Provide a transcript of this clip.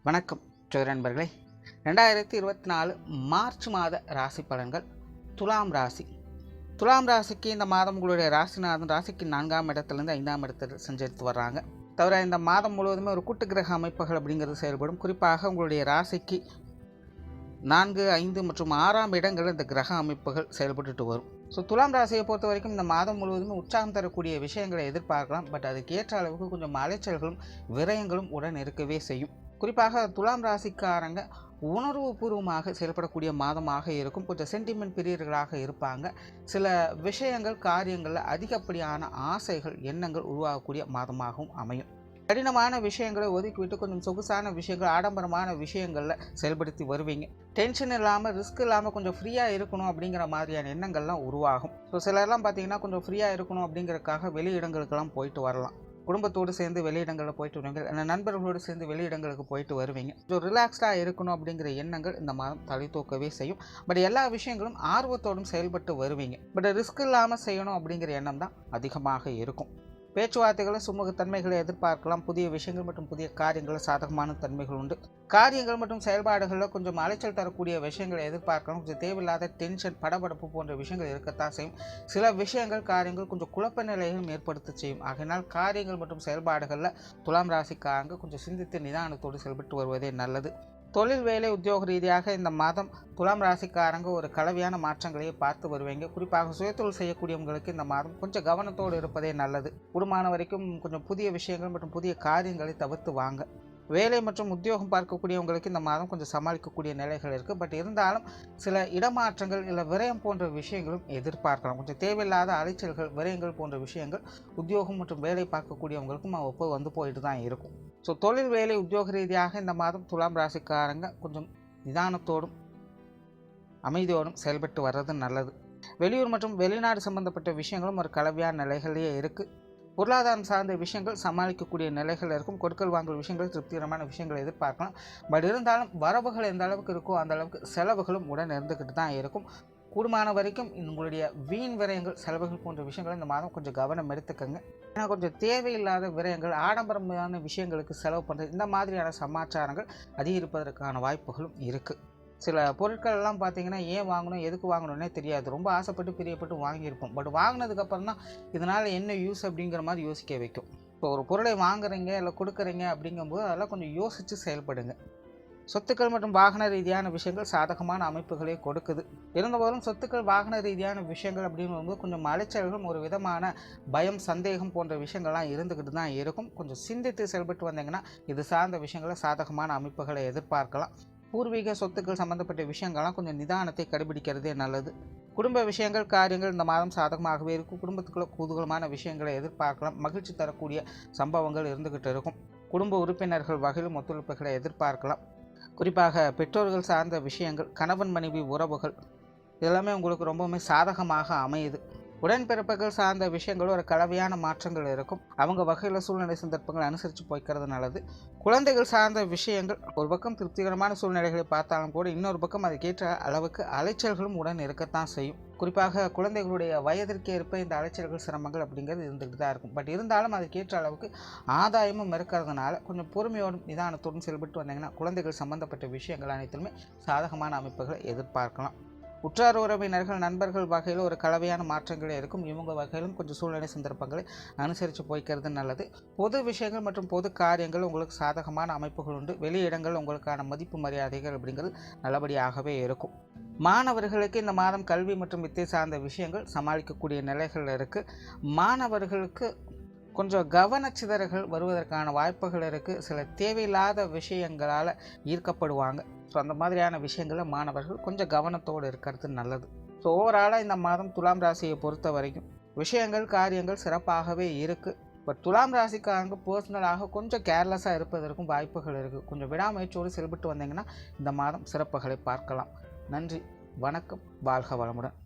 வணக்கம் நண்பர்களே. 2024 மார்ச் மாத ராசி பலன்கள். துலாம் ராசி. துலாம் ராசிக்கு இந்த மாதம் உங்களுடைய ராசிநாதன் ராசிக்கு 4ஆம் இடத்துலேருந்து 5ஆம் இடத்தில் சஞ்சரித்து வர்றாங்க. தவிர இந்த மாதம் முழுவதுமே ஒரு கூட்டு கிரக அமைப்புகள் அப்படிங்கிறது செயல்படும். குறிப்பாக உங்களுடைய ராசிக்கு 4, 5 மற்றும் 6ஆம் இடங்களில் இந்த கிரக அமைப்புகள் செயல்பட்டு வரும். துலாம் ராசியை பொறுத்த வரைக்கும் இந்த மாதம் முழுவதுமே உற்சாகம் தரக்கூடிய விஷயங்களை எதிர்பார்க்கலாம். பட் அதுக்கு ஏற்ற அளவுக்கு கொஞ்சம் அலைச்சல்களும் விரயங்களும் உடன் இருக்கவே செய்யும். குறிப்பாக துலாம் ராசிக்காரங்க உணர்வுபூர்வமாக செயல்படக்கூடிய மாதமாக இருக்கும். கொஞ்சம் சென்டிமெண்ட் பிரியர்களாக இருப்பாங்க. சில விஷயங்கள் காரியங்களில் அதிகப்படியான ஆசைகள் எண்ணங்கள் உருவாகக்கூடிய மாதமாகவும் அமையும். கடினமான விஷயங்களை ஒதுக்கிவிட்டு கொஞ்சம் சொகுசான விஷயங்கள் ஆடம்பரமான விஷயங்களில் செயல்படுத்தி வருவீங்க. டென்ஷன் இல்லாமல் ரிஸ்க் இல்லாமல் கொஞ்சம் ஃப்ரீயாக இருக்கணும் அப்படிங்கிற மாதிரியான எண்ணங்கள்லாம் உருவாகும். சிலர்லாம் பார்த்தீங்கன்னா கொஞ்சம் ஃப்ரீயாக இருக்கணும் அப்படிங்கிறதுக்காக வெளியிடங்களுக்கெல்லாம் போயிட்டு வரலாம். குடும்பத்தோடு சேர்ந்து வெளியிடங்களில் போயிட்டு வருவீங்க. நண்பர்களோடு சேர்ந்து வெளியிடங்களுக்கு போயிட்டு வருவீங்க. கொஞ்சம் ரிலாக்ஸ்டாக இருக்கணும் அப்படிங்கிற எண்ணங்கள் இந்த மாதம் தலை தூக்கவே செய்யும். பட் எல்லா விஷயங்களும் ஆர்வத்தோடும் செயல்பட்டு வருவீங்க. பட் ரிஸ்க் இல்லாமல் செய்யணும் அப்படிங்கிற எண்ணம் தான் அதிகமாக இருக்கும். பேச்சுவார்த்தைகளை சுமூகத்தன்மைகளை எதிர்பார்க்கலாம். புதிய விஷயங்கள் மற்றும் புதிய காரியங்களில் சாதகமான தன்மைகள் உண்டு. காரியங்கள் மற்றும் செயல்பாடுகளில் கொஞ்சம் அலைச்சல் தரக்கூடிய விஷயங்களை எதிர்பார்க்கலாம். கொஞ்சம் தேவையில்லாத டென்ஷன் படபடப்பு போன்ற விஷயங்கள் இருக்கத்தான் செய்யும். சில விஷயங்கள் காரியங்கள் கொஞ்சம் குழப்ப நிலைகளும் ஏற்படுத்த செய்யும். ஆகையினால் காரியங்கள் மற்றும் செயல்பாடுகளில் துலாம் ராசிக்காரங்க கொஞ்சம் சிந்தித்து நிதானத்தோடு செயல்பட்டு வருவதே நல்லது. தொழில் வேலை உத்தியோக ரீதியாக இந்த மாதம் துலாம் ராசிக்காரங்க ஒரு கலவையான மாற்றங்களையே பார்த்து வருவீங்க. குறிப்பாக சுயத்தொழில் செய்யக்கூடியவங்களுக்கு இந்த மாதம் கொஞ்சம் கவனத்தோடு இருப்பதே நல்லது. கூடுமான வரைக்கும் கொஞ்சம் புதிய விஷயங்கள் மற்றும் புதிய காரியங்களை தவிர்த்து வாங்க. வேலை மற்றும் உத்தியோகம் பார்க்கக்கூடியவங்களுக்கு இந்த மாதம் கொஞ்சம் சமாளிக்கக்கூடிய நிலைகள் இருக்குது. பட் இருந்தாலும் சில இடமாற்றங்கள் இல்லை விரயம் போன்ற விஷயங்களும் எதிர்பார்க்கலாம். கொஞ்சம் தேவையில்லாத அலைச்சல்கள் விரயங்கள் போன்ற விஷயங்கள் உத்தியோகம் மற்றும் வேலை பார்க்கக்கூடியவங்களுக்கும் அவ்வப்போது வந்து போயிட்டு தான் இருக்கும். தொழில் வேலை உத்தியோக ரீதியாக இந்த மாதம் துலாம் ராசிக்காரங்க கொஞ்சம் நிதானத்தோடும் அமைதியோடும் செயல்பட்டு வர்றது நல்லது. வெளியூர் மற்றும் வெளிநாடு சம்பந்தப்பட்ட விஷயங்களும் ஒரு கலவையான நிலைகளிலேயே இருக்குது. பொருளாதாரம் சார்ந்த விஷயங்கள் சமாளிக்கக்கூடிய நிலைகள் இருக்கும். கொடுக்கல் வாங்கல் விஷயங்கள் திருப்திகரமான விஷயங்களை எதிர்பார்க்கலாம். பட் இருந்தாலும் வரவுகள் எந்த அளவுக்கு இருக்கோ அந்த அளவுக்கு செலவுகளும் உடன் இருந்துக்கிட்டு தான் இருக்கும். கூடுமான வரைக்கும் உங்களுடைய வீண் விரயங்கள் செலவுகள் போன்ற விஷயங்களை இந்த மாதம் கொஞ்சம் கவனம் எடுத்துக்கங்க. ஏன்னா கொஞ்சம் தேவையில்லாத விரயங்கள் ஆடம்பரமான விஷயங்களுக்கு செலவு பண்ணுறது இந்த மாதிரியான சமாச்சாரங்கள் அதிகரிப்பதற்கான வாய்ப்புகளும் இருக்குது. சில பொருட்கள் எல்லாம் பார்த்தீங்கன்னா ஏன் வாங்கணும் எதுக்கு வாங்கணும்னே தெரியாது. ரொம்ப ஆசைப்பட்டு பிரியப்பட்டு வாங்கியிருப்போம். பட் வாங்கினதுக்கப்புறம் தான் இதனால் என்ன யூஸ் அப்படிங்கிற மாதிரி யோசிக்க வைக்கும். ஒரு பொருளை வாங்குறீங்க இல்லை கொடுக்குறீங்க அப்படிங்கும்போது அதெல்லாம் கொஞ்சம் யோசித்து செயல்படுங்க. சொத்துக்கள் மற்றும் வாகன ரீதியான விஷயங்கள் சாதகமான அமைப்புகளே கொடுக்குது. இருந்தபோதும் சொத்துக்கள் வாகன ரீதியான விஷயங்கள் அப்படின்னு வரும்போது கொஞ்சம் அலைச்சல்களும் ஒரு விதமான பயம் சந்தேகம் போன்ற விஷயங்கள்லாம் இருந்துக்கிட்டு தான் இருக்கும். கொஞ்சம் சிந்தித்து செயல்பட்டு வந்தீங்கன்னா இது சார்ந்த விஷயங்களை சாதகமான அமைப்புகளை எதிர்பார்க்கலாம். பூர்வீக சொத்துக்கள் சம்பந்தப்பட்ட விஷயங்கள்லாம் கொஞ்சம் நிதானத்தை கடைபிடிக்கிறதே நல்லது. குடும்ப விஷயங்கள் காரியங்கள் இந்த மாதம் சாதகமாகவே இருக்கும். குடும்பத்துக்குள்ள குதூகலமான விஷயங்களை எதிர்பார்க்கலாம். மகிழ்ச்சி தரக்கூடிய சம்பவங்கள் இருந்துக்கிட்டு இருக்கும். குடும்ப உறுப்பினர்கள் வகையிலும் ஒத்துழைப்புகளை எதிர்பார்க்கலாம். குறிப்பாக பெற்றோர்கள் சார்ந்த விஷயங்கள் கணவன் மனைவி உறவுகள் இதெல்லாமே உங்களுக்கு ரொம்பவுமே சாதகமாக அமையுது. உடன்பிறப்புகள் சார்ந்த விஷயங்கள் ஒரு கலவையான மாற்றங்கள் இருக்கும். அவங்க வகையில் சூழ்நிலை சந்தர்ப்பங்கள் அனுசரித்து போய்க்கிறது நல்லது. குழந்தைகள் சார்ந்த விஷயங்கள் ஒரு பக்கம் திருப்திகரமான சூழ்நிலைகளை பார்த்தாலும் கூட இன்னொரு பக்கம் அதுக்கேற்ற அளவுக்கு அலைச்சல்களும் உடன் இருக்கத்தான் செய்யும். குறிப்பாக குழந்தைகளுடைய வயதிற்கு ஏற்ப இந்த அலைச்சல்கள் சிரமங்கள் அப்படிங்கிறது இருந்துகிட்டு தான் இருக்கும். பட் இருந்தாலும் அதுக்கேற்ற அளவுக்கு ஆதாயமும் இருக்கிறதுனால கொஞ்சம் பொறுமையோடும் நிதானத்தோடும் செயல்பட்டு வந்தீங்கன்னா குழந்தைகள் சம்பந்தப்பட்ட விஷயங்கள் அனைத்திலுமே சாதகமான அமைப்புகளை எதிர்பார்க்கலாம். உற்றார் உறவினர்கள் நண்பர்கள் வகையில் ஒரு கலவையான மாற்றங்களே இருக்கும். இவங்க வகையிலும் கொஞ்சம் சூழ்நிலை சந்தர்ப்பங்களை அனுசரித்து போய்க்கிறது நல்லது. பொது விஷயங்கள் மற்றும் பொது காரியங்கள் உங்களுக்கு சாதகமான அமைப்புகள் உண்டு. வெளியிடங்கள் உங்களுக்கான மதிப்பு மரியாதைகள் அப்படிங்கிறது நல்லபடியாகவே இருக்கும். மாணவர்களுக்கு இந்த மாதம் கல்வி மற்றும் வித்தை சார்ந்த விஷயங்கள் சமாளிக்கக்கூடிய நிலைகள் இருக்குது. மாணவர்களுக்கு கொஞ்சம் கவனச்சிதறல்கள் வருவதற்கான வாய்ப்புகள் இருக்குது. சில தேவையில்லாத விஷயங்களால் ஈர்க்கப்படுவாங்க. அந்த மாதிரியான விஷயங்களில் மாணவர்கள் கொஞ்சம் கவனத்தோடு இருக்கிறது நல்லது. ஓவராலாக இந்த மாதம் துலாம் ராசியை பொறுத்த வரைக்கும் விஷயங்கள் காரியங்கள் சிறப்பாகவே இருக்குது. பட் துலாம் ராசிக்காரங்க பர்சனலாக கொஞ்சம் கேர்லெஸ்ஸாக இருப்பதற்கும் வாய்ப்புகள் இருக்குது. கொஞ்சம் விடாமுயற்சியோடு செயல்பட்டு வந்தீங்கன்னா இந்த மாதம் சிறப்புகளை பார்க்கலாம். நன்றி, வணக்கம், வாழ்க வளமுடன்.